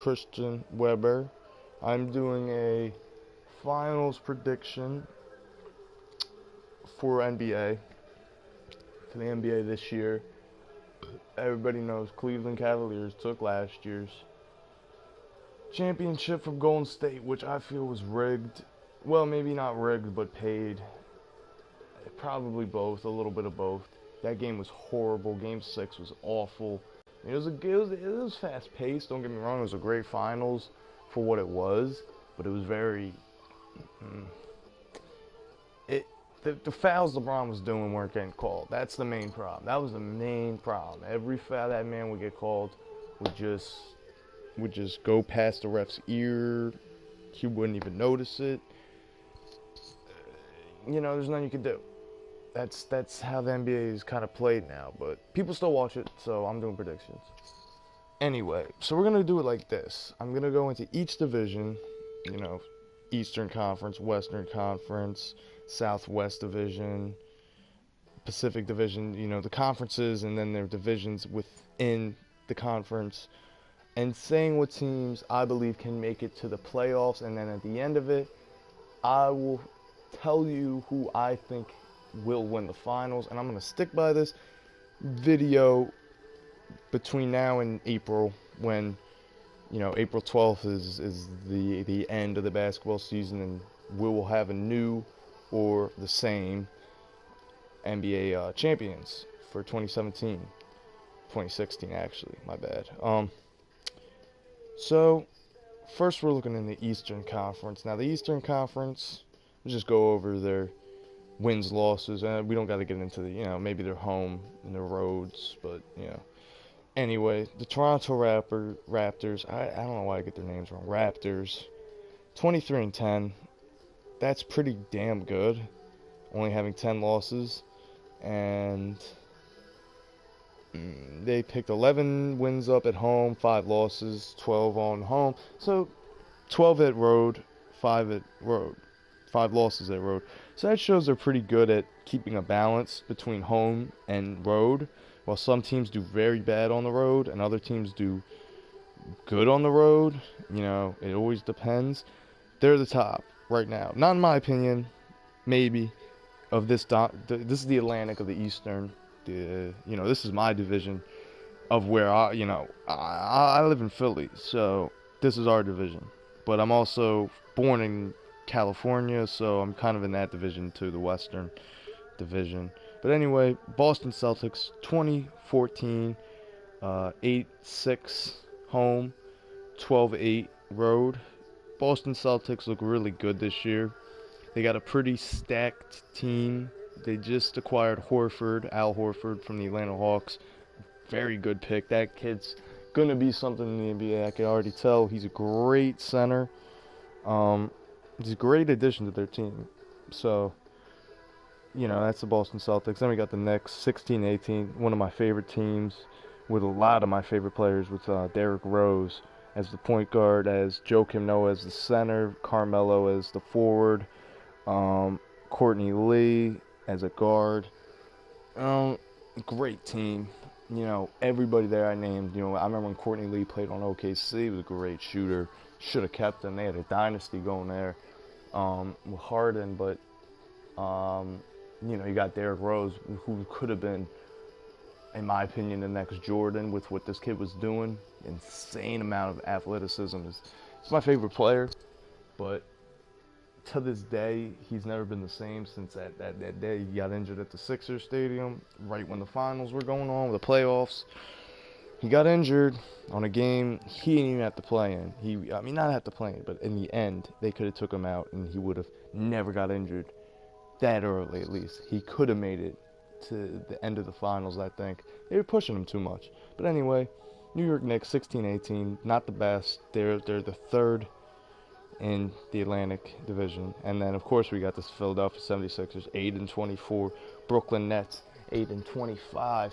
Christian Weber. I'm doing a finals prediction for NBA, for the NBA this year. Everybody knows Cleveland Cavaliers took last year's championship from Golden State, which I feel was rigged. Well, maybe not rigged, but paid. Probably both, a little bit of both. That game was horrible. Game 6 was awful. It was fast paced. Don't get me wrong. It was a great finals for what it was, but it was very mm, it the fouls LeBron was doing weren't getting called. That's the main problem. That was the main problem. Every foul that man would get called would just would just go past the ref's ear. He wouldn't even notice it. There's nothing you could do. That's how the NBA is kind of played now. But people still watch it, so I'm doing predictions. Anyway, so we're gonna do it like this. I'm gonna go into each division, you know, Eastern Conference, Western Conference, Southwest Division, Pacific Division, the conferences and then their divisions within the conference, and saying what teams I believe can make it to the playoffs, and then at the end of it, I will tell you who I think will win the finals, and I'm gonna stick by this video between now and April when April 12th is the end of the basketball season, and we will have a new or the same NBA champions for 2017, 2016 actually. My bad. So first we're looking in the Eastern Conference. Now the Eastern Conference, we'll just go over their wins, losses, and we don't got to get into maybe their home and their roads, but Anyway, the Toronto Raptors, I don't know why I get their names wrong. Raptors, 23-10. That's pretty damn good. Only having 10 losses. And they picked 11 wins up at home, 5 losses, 12 on home. So 12 at road, 5 at road. 5 losses at road. So that shows they're pretty good at keeping a balance between home and road. While some teams do very bad on the road and other teams do good on the road, it always depends. They're the top right now. Not in my opinion, maybe, of this. This is the Atlantic of the Eastern. This is my division of where I live in Philly, so this is our division. But I'm also born in California, so I'm kind of in that division too, the Western division. But anyway, Boston Celtics 2014, 8-6 home, 12-8 road. Boston Celtics look really good this year. They got a pretty stacked team. They just acquired Al Horford from the Atlanta Hawks. Very good pick. That kid's gonna be something in the NBA. I can already tell. He's a great center. He's a great addition to their team. So that's the Boston Celtics. Then we got the Knicks, 16-18, one of my favorite teams with a lot of my favorite players, with Derrick Rose as the point guard, as Joakim Noah as the center, Carmelo as the forward, Courtney Lee as a guard. Great team. Everybody there I named. I remember when Courtney Lee played on OKC. He was a great shooter. Should have kept him. They had a dynasty going there with Harden, but you got Derrick Rose, who could have been, in my opinion, the next Jordan with what this kid was doing. Insane amount of athleticism. He's my favorite player, but to this day, he's never been the same since that day he got injured at the Sixers Stadium, right when the finals were going on, the playoffs. He got injured on a game he didn't even have to play in. Not have to play in, but in the end, they could have took him out, and he would have never got injured that early, at least. He could have made it to the end of the finals, I think. They were pushing him too much. But anyway, New York Knicks, 16-18, not the best. They're the third in the Atlantic Division. And then, of course, we got this Philadelphia 76ers, 8-24. Brooklyn Nets, 8-25.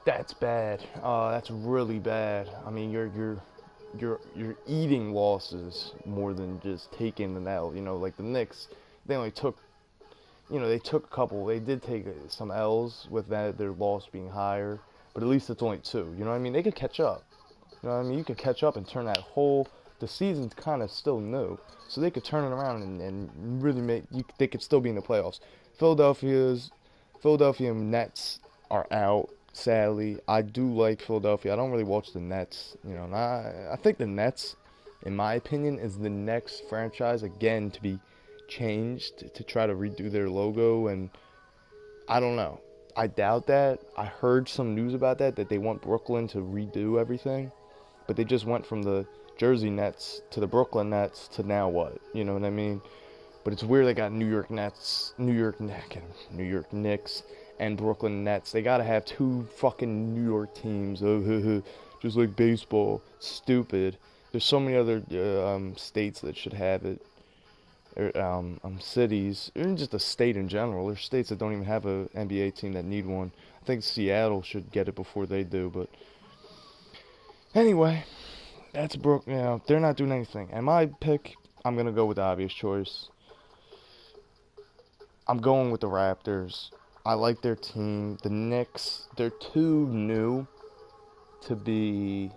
That's bad. That's really bad. I mean, you're eating losses more than just taking an L. Like the Knicks, they only took, they took a couple. They did take some L's with that, their loss being higher, but at least it's only two. You know what I mean? They could catch up. You know what I mean? You could catch up and turn that whole. The season's kind of still new, so they could turn it around and really they could still be in the playoffs. Philadelphia Nets are out. Sadly, I do like Philadelphia. I don't really watch the Nets, you know. And I think the Nets, in my opinion, is the next franchise again to be changed to try to redo their logo, and I don't know. I doubt that. I heard some news about that they want Brooklyn to redo everything, but they just went from the Jersey Nets to the Brooklyn Nets to now what? You know what I mean? But it's weird they got New York Nets, New York Knicks, and Brooklyn Nets. They gotta have two fucking New York teams. Just like baseball. Stupid. There's so many other states that should have it. Cities, or just a state in general. There's states that don't even have a NBA team that need one. I think Seattle should get it before they do. But anyway, that's Brook. You know, they're not doing anything. And my pick, I'm gonna go with the obvious choice. I'm going with the Raptors. I like their team. The Knicks, they're too new to be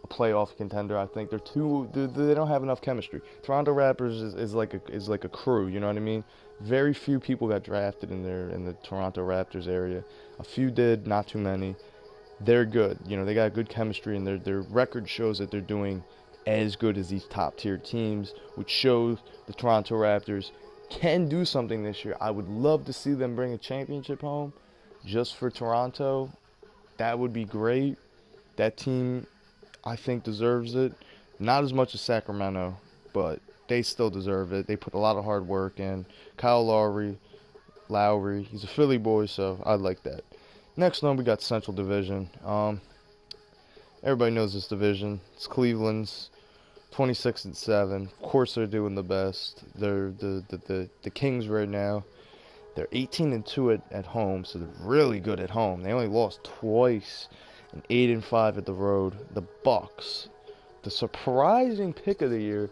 a playoff contender. I think they don't have enough chemistry. Toronto Raptors is like a crew, you know what I mean? Very few people got drafted in the Toronto Raptors area. A few did, not too many. They're good. You know, they got good chemistry, and their record shows that they're doing as good as these top tier teams, which shows the Toronto Raptors can do something this year. I would love to see them bring a championship home just for Toronto. That would be great. That team, I think, deserves it. Not as much as Sacramento, but they still deserve it. They put a lot of hard work in. Kyle Lowry, he's a Philly boy, so I like that. Next one, we got Central Division. Everybody knows this division. It's Cleveland's 26-7. Of course, they're doing the best. They're the Kings right now. They're 18-2 at home, so they're really good at home. They only lost twice, and 8-5 at the road. The Bucks, the surprising pick of the year.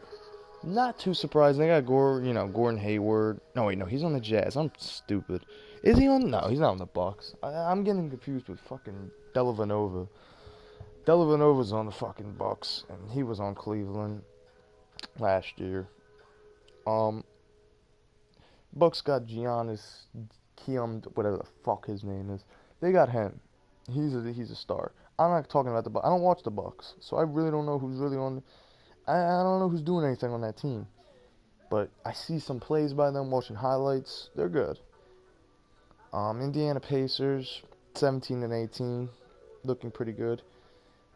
Not too surprising. They got Gordon Hayward. No, wait, no, he's on the Jazz. I'm stupid. Is he on? No, he's not on the Bucks. I'm getting confused with fucking Dellavedova. Dellavenova's on the fucking Bucks, and he was on Cleveland last year. Bucks got Giannis, whatever the fuck his name is. They got him. He's a star. I'm not talking about the Bucks. I don't watch the Bucks, so I really don't know who's really on. I don't know who's doing anything on that team. But I see some plays by them, watching highlights. They're good. Indiana Pacers, 17-18, looking pretty good.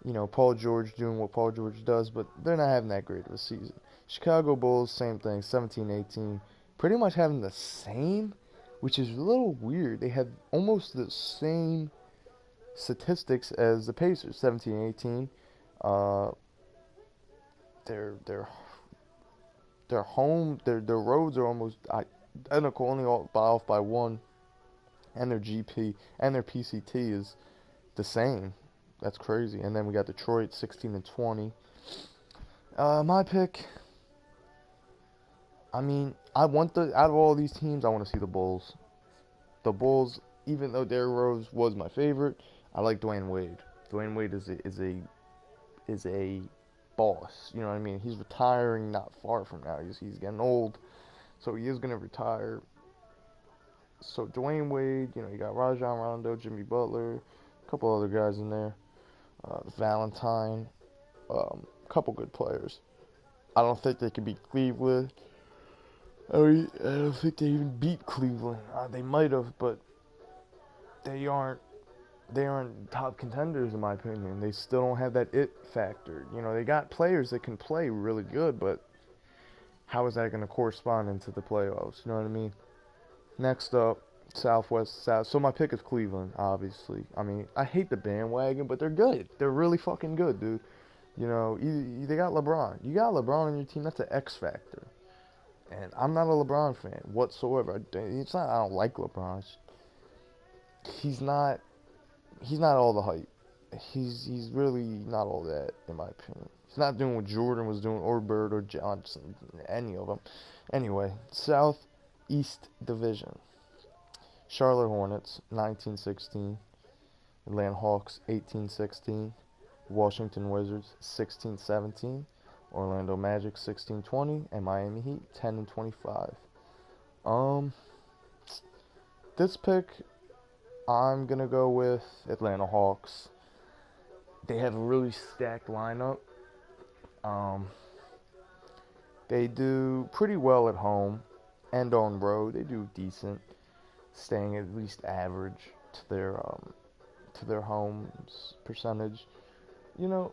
You know, Paul George doing what Paul George does, but they're not having that great of a season. Chicago Bulls, same thing, 17-18, pretty much having the same, which is a little weird. They have almost the same statistics as the Pacers, 17-18. Their home, their roads are almost identical, only off by one, and their GP and their PCT is the same. That's crazy. And then we got Detroit, 16-20. My pick. I mean, out of all these teams, I want to see the Bulls. The Bulls, even though Derrick Rose was my favorite, I like Dwayne Wade. Dwayne Wade is a boss. You know what I mean? He's retiring not far from now. He's getting old, so he is gonna retire. So Dwayne Wade, you know, you got Rajon Rondo, Jimmy Butler, a couple other guys in there. Valentine, a couple good players. I don't think they can beat Cleveland. I don't think they even beat Cleveland. They might have, but they aren't top contenders in my opinion. They still don't have that it factor. You know, they got players that can play really good, but how is that going to correspond into the playoffs? You know what I mean? Next up, Southwest South. So my pick is Cleveland, obviously. I mean, I hate the bandwagon, but they're good. They're really fucking good, dude. You know, they got LeBron. You got LeBron on your team. That's an X factor. And I'm not a LeBron fan whatsoever. It's not I don't like LeBron. He's not all the hype. He's really not all that, in my opinion. He's not doing what Jordan was doing, or Bird, or Johnson, any of them. Anyway, Southeast Division. Charlotte Hornets, 19-16. Atlanta Hawks, 18-16. Washington Wizards 16-17, Orlando Magic 16-20, and Miami Heat 10-25. Um, this pick, I'm gonna go with Atlanta Hawks. They have a really stacked lineup. Um, they do pretty well at home and on road. They do decent, staying at least average to their home's percentage. You know,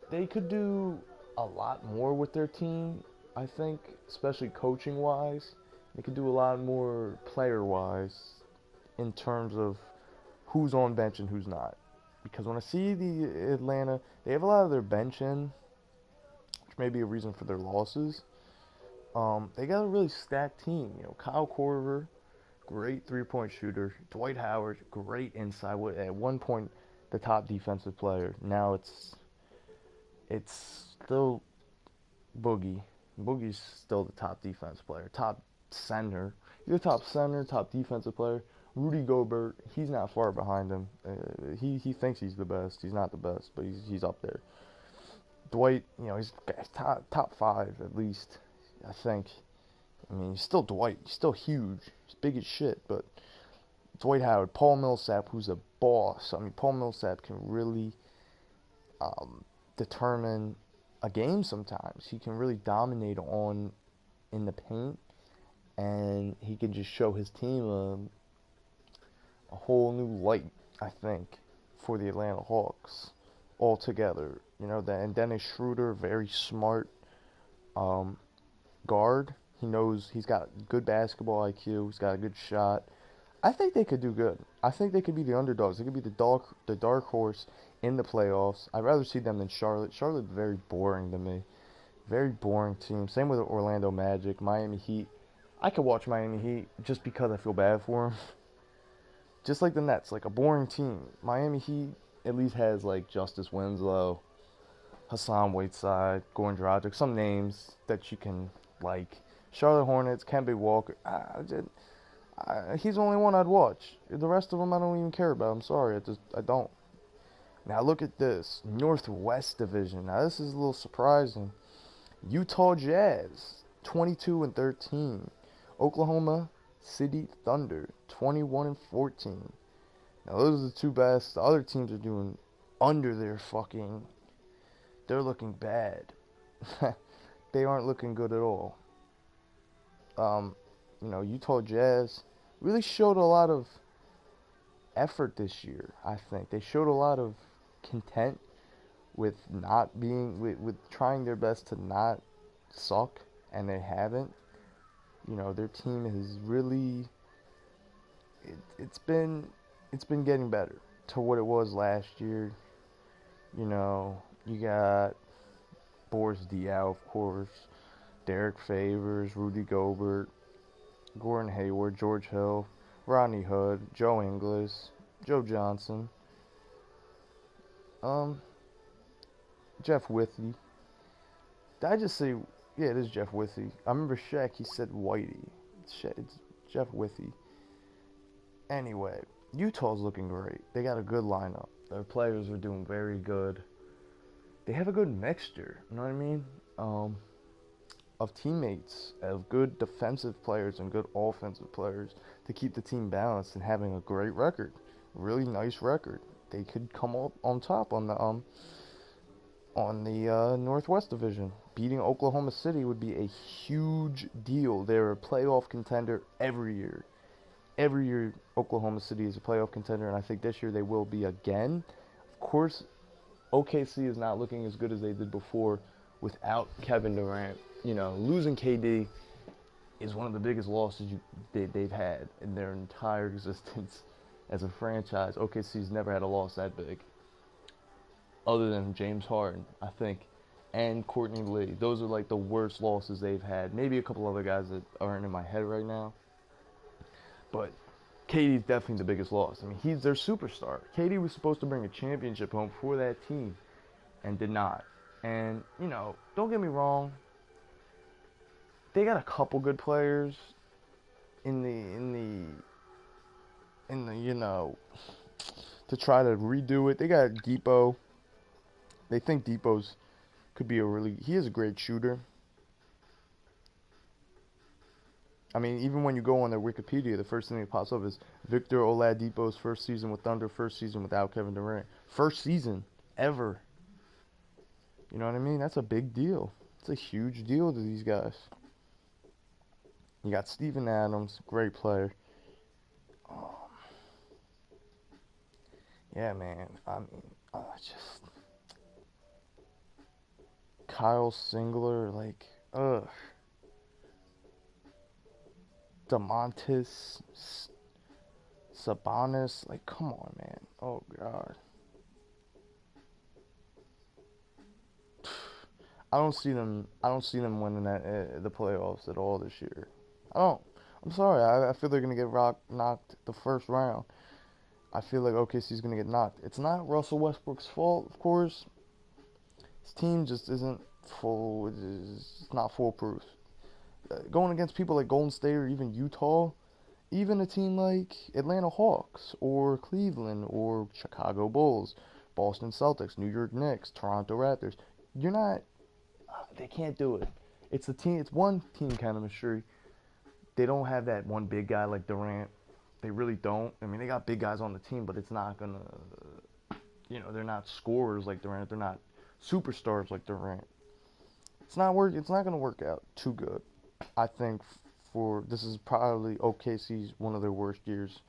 they could do a lot more with their team, I think, especially coaching wise. They could do a lot more player wise in terms of who's on bench and who's not. Because when I see the Atlanta, they have a lot of their bench in, which may be a reason for their losses. They got a really stacked team. You know, Kyle Korver, great three-point shooter. Dwight Howard, great inside. At one point, the top defensive player. Now it's still Boogie. Boogie's still the top defense player, top center. He's the top center, top defensive player. Rudy Gobert, he's not far behind him. He thinks he's the best. He's not the best, but he's up there. Dwight, you know, he's top five at least, I think. I mean, he's still Dwight. He's still huge. He's big as shit, but Dwight Howard, Paul Millsap, who's a boss. I mean, Paul Millsap can really determine a game sometimes. He can really dominate in the paint, and he can just show his team a whole new light, I think, for the Atlanta Hawks altogether. You know, and Dennis Schroeder, very smart guard. He knows he's got good basketball IQ. He's got a good shot. I think they could do good. I think they could be the underdogs. They could be the dark horse in the playoffs. I'd rather see them than Charlotte. Charlotte's very boring to me. Very boring team. Same with Orlando Magic, Miami Heat. I could watch Miami Heat just because I feel bad for them. Just like the Nets, like a boring team. Miami Heat at least has like Justice Winslow, Hassan Whiteside, Goran Dragic, some names that you can like. Charlotte Hornets, Kemba Walker. He's the only one I'd watch. The rest of them I don't even care about. I'm sorry, I don't. Now look at this Northwest Division. Now this is a little surprising. Utah Jazz, 22-13. Oklahoma City Thunder, 21-14. Now those are the two best. The other teams are doing under their fucking. They're looking bad. They aren't looking good at all. You know, Utah Jazz really showed a lot of effort this year, I think. They showed a lot of content with not being, with trying their best to not suck, and they haven't. You know, their team has really, it's been getting better to what it was last year. You know, you got Boris Diaw, of course, Derek Favors, Rudy Gobert, Gordon Hayward, George Hill, Rodney Hood, Joe Ingles, Joe Johnson, Jeff Withey. Did I just say, yeah, it is Jeff Withey. I remember Shaq, he said Whitey. It's Jeff Withey. Anyway, Utah's looking great. They got a good lineup. Their players are doing very good. They have a good mixture, you know what I mean? Of teammates, of good defensive players and good offensive players to keep the team balanced and having a great record. Really nice record. They could come up on top on the Northwest Division. Beating Oklahoma City would be a huge deal. They're a playoff contender every year. Every year Oklahoma City is a playoff contender, and I think this year they will be again. Of course, OKC is not looking as good as they did before without Kevin Durant. You know, losing KD is one of the biggest losses they've had in their entire existence as a franchise. OKC's never had a loss that big, other than James Harden, I think, and Courtney Lee. Those are like the worst losses they've had. Maybe a couple other guys that aren't in my head right now, but KD's definitely the biggest loss. I mean, he's their superstar. KD was supposed to bring a championship home for that team and did not. And, you know, don't get me wrong, they got a couple good players in the you know, to try to redo it. They got Depot, They think Depot's could be he is a great shooter. I mean, even when you go on their Wikipedia, the first thing that pops up is Victor Oladipo's first season with Thunder, first season without Kevin Durant. First season ever. You know what I mean? That's a big deal. It's a huge deal to these guys. You got Steven Adams, great player. Yeah, man. I mean, just Kyle Singler, like, ugh. Demontis Sabonis, like, come on, man. Oh God. I don't see them. I don't see them winning the playoffs at all this year. I don't. I'm sorry. I feel they're gonna get knocked the first round. I feel like OKC's gonna get knocked. It's not Russell Westbrook's fault, of course. His team just isn't full. It's not foolproof. Going against people like Golden State or even Utah, even a team like Atlanta Hawks or Cleveland or Chicago Bulls, Boston Celtics, New York Knicks, Toronto Raptors, you're not. They can't do it. It's a team. It's one team kind of mystery. They don't have that one big guy like Durant. They really don't. I mean, they got big guys on the team, but it's not gonna. They're not scorers like Durant. They're not superstars like Durant. It's not gonna work out too good. I think this is probably OKC's one of their worst years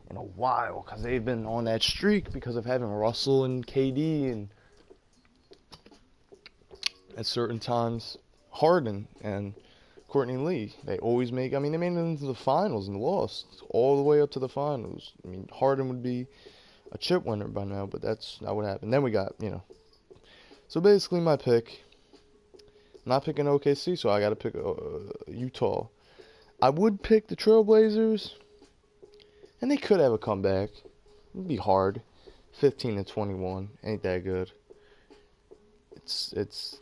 in a while because they've been on that streak because of having Russell and KD and at certain times Harden and Courtney Lee. They always make. I mean, they made it into the finals and lost all the way up to the finals. I mean, Harden would be a chip winner by now, but that's not what happened. Then we got. So basically, my pick. I'm not picking OKC, so I got to pick Utah. I would pick the Trailblazers, and they could have a comeback. It'd be hard. 15-21 ain't that good. It's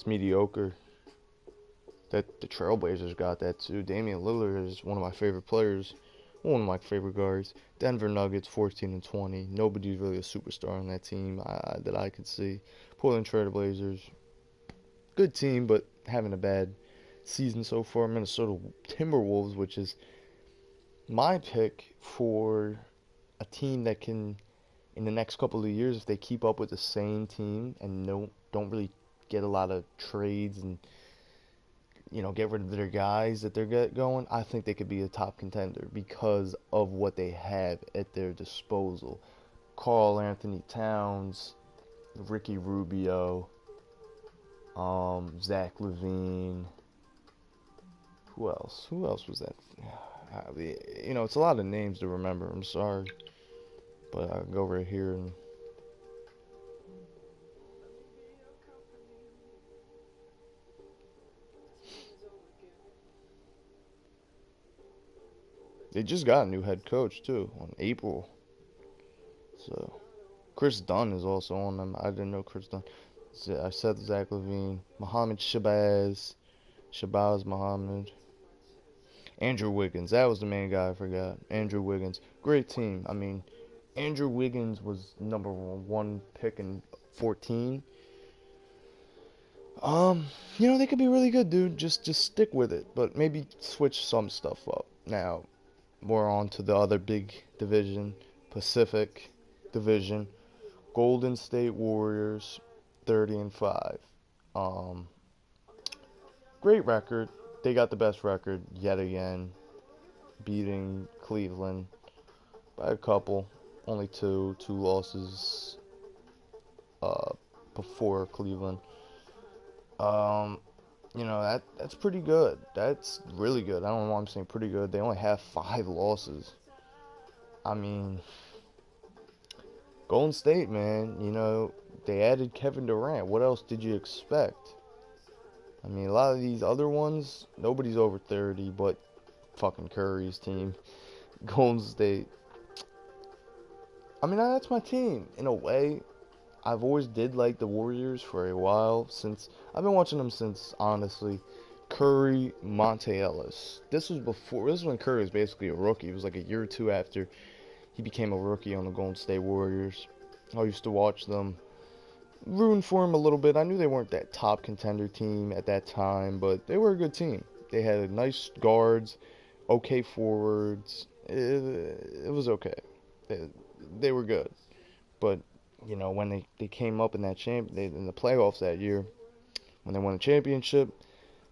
mediocre. That the Trailblazers got that too. Damian Lillard is one of my favorite players, one of my favorite guards. Denver Nuggets 14-20. Nobody's really a superstar on that team that I could see. Portland Trailblazers, good team, but having a bad season so far. Minnesota Timberwolves, which is my pick for a team that can, in the next couple of years, if they keep up with the same team and don't really get a lot of trades and get rid of their guys that they're going, I think they could be a top contender because of what they have at their disposal. Karl Anthony Towns, Ricky Rubio, Zach LaVine. Who else? Who else was that? It's a lot of names to remember. I'm sorry. But I can go right here and... They just got a new head coach, too, on April. So, Chris Dunn is also on them. I didn't know Chris Dunn. I said Zach LaVine. Mohamed Shabazz Muhammad. Andrew Wiggins. That was the main guy I forgot. Andrew Wiggins. Great team. I mean, Andrew Wiggins was number one pick in 14. They could be really good, dude. Just stick with it. But maybe switch some stuff up. Now, we're on to the other big division. Pacific Division. Golden State Warriors 30-5. Great record. They got the best record yet again, beating Cleveland by a couple. Only two losses before Cleveland. That's pretty good. That's really good. I don't know why I'm saying pretty good. They only have 5 losses. I mean, Golden State, man, they added Kevin Durant. What else did you expect? I mean, a lot of these other ones, nobody's over 30, but fucking Curry's team. Golden State. I mean, that's my team. In a way, I've always did like the Warriors for a while. I've been watching them since, honestly, Curry, Monte Ellis. This was when Curry was basically a rookie. It was like a year or two after he became a rookie on the Golden State Warriors. I used to watch them rooting for them a little bit. I knew they weren't that top contender team at that time, but they were a good team. They had nice guards, okay forwards. It was okay. They, they were good. But, when they came up in in the playoffs that year, when they won the championship,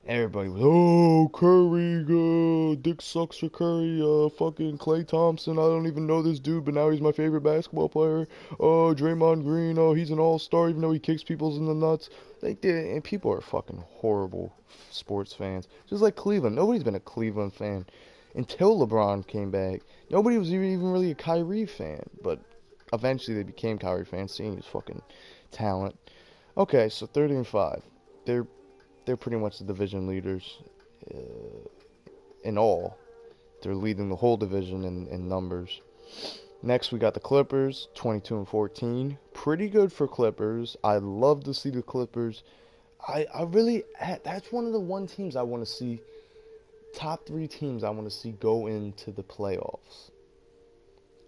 everybody was, oh, Curry, Dick sucks for Curry, fucking Klay Thompson, I don't even know this dude, but now he's my favorite basketball player. Oh, Draymond Green, oh, he's an all-star, even though he kicks people in the nuts. They did, and people are fucking horrible sports fans. Just like Cleveland. Nobody's been a Cleveland fan until LeBron came back. Nobody was even really a Kyrie fan, but eventually they became Kyrie fans, seeing his fucking talent. Okay, so 30-5. They're they're pretty much the division leaders uh, in all. They're leading the whole division in numbers. Next, we got the Clippers, 22-14. Pretty good for Clippers. I love to see the Clippers. I really, that's one of the teams I want to see, top three teams I want to see go into the playoffs.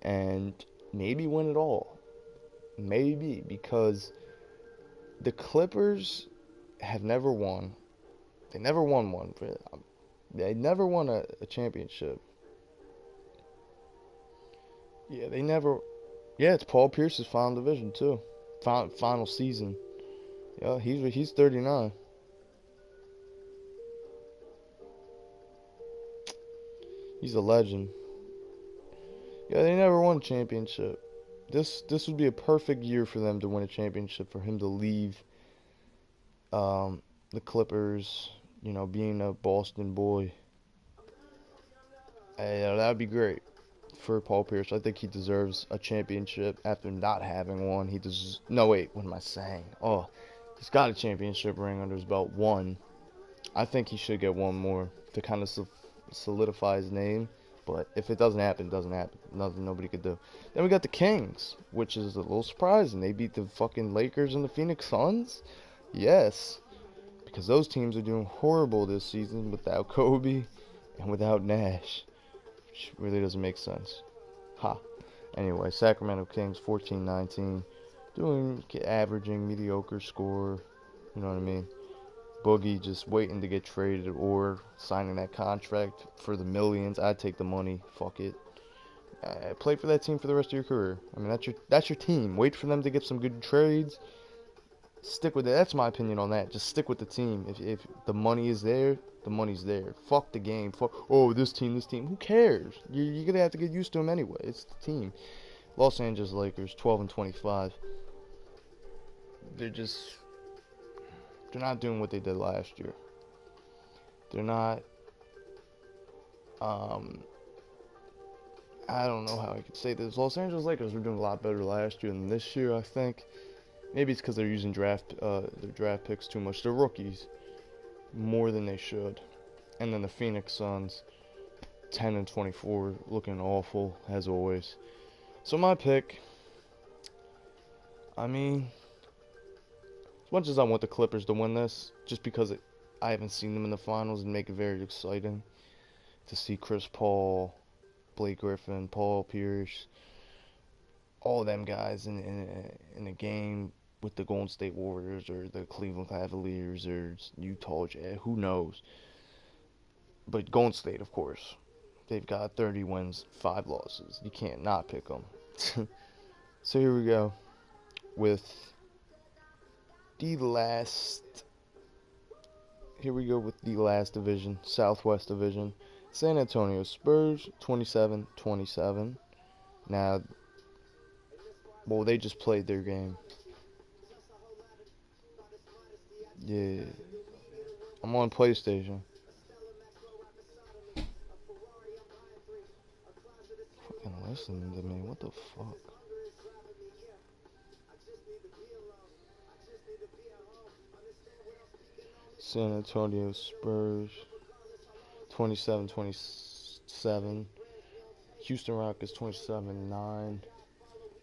And maybe win it all. Maybe, because the Clippers have never won. They never won one. They never won a championship. Yeah, they never. Yeah, it's Paul Pierce's final division too. Final season. Yeah, he's 39. He's a legend. Yeah, they never won a championship. This would be a perfect year for them to win a championship. For him to leave um, the Clippers, being a Boston boy. That would be great for Paul Pierce. I think he deserves a championship after not having one. No, wait, what am I saying? Oh, he's got a championship ring under his belt. One. I think he should get one more to kind of solidify his name. But if it doesn't happen, it doesn't happen. Nothing nobody could do. Then we got the Kings, which is a little surprising. They beat the fucking Lakers and the Phoenix Suns. Yes, because those teams are doing horrible this season without Kobe and without Nash, which really doesn't make sense. Ha. Anyway, Sacramento Kings 14-19, averaging mediocre score. You know what I mean? Boogie just waiting to get traded or signing that contract for the millions. I'd take the money. Fuck it. Play for that team for the rest of your career. I mean, that's your team. Wait for them to get some good trades. Stick with it. That's my opinion on that. Just stick with the team. If the money is there, the money's there. Fuck the game. Fuck. Oh, this team, this team. Who cares? You're gonna have to get used to them anyway. It's the team. Los Angeles Lakers, 12-25. They're just. They're not doing what they did last year. They're not. I don't know how I could say this. Los Angeles Lakers were doing a lot better last year than this year, I think. Maybe it's because they're using their draft picks too much. They're rookies more than they should. And then the Phoenix Suns, 10-24, looking awful as always. So my pick. I mean, as much as I want the Clippers to win this, just because I haven't seen them in the finals and make it very exciting to see Chris Paul, Blake Griffin, Paul Pierce, all of them guys in a game with the Golden State Warriors or the Cleveland Cavaliers or Utah Jazz, who knows? But Golden State, of course, they've got 30 wins, 5 losses. You can't not pick them. So here we go with the last. Here we go with the last division, Southwest Division. San Antonio Spurs, 27-27. Now, well, they just played their game. Yeah. I'm on PlayStation. Fucking listening to me. What the fuck? San Antonio Spurs, 27-27. Houston Rockets, 27-9.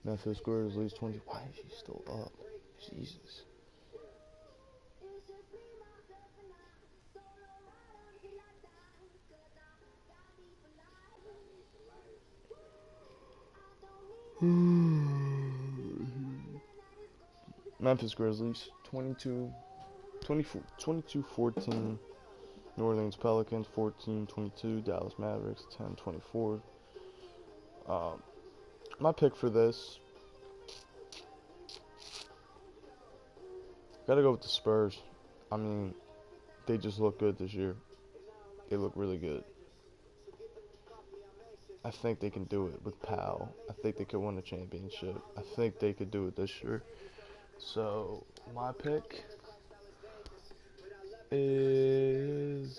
Memphis Grizzlies, 20. Why is she still up? Jesus. Memphis Grizzlies, 22-14. New Orleans Pelicans, 14-22. Dallas Mavericks, 10-24. My pick for this, gotta go with the Spurs. I mean, they just look good this year. They look really good. I think they can do it with Powell. I think they could win a championship. I think they could do it this year. So, my pick is...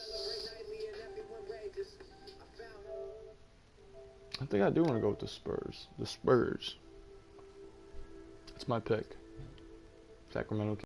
I think I do want to go with the Spurs. The Spurs. It's my pick. Sacramento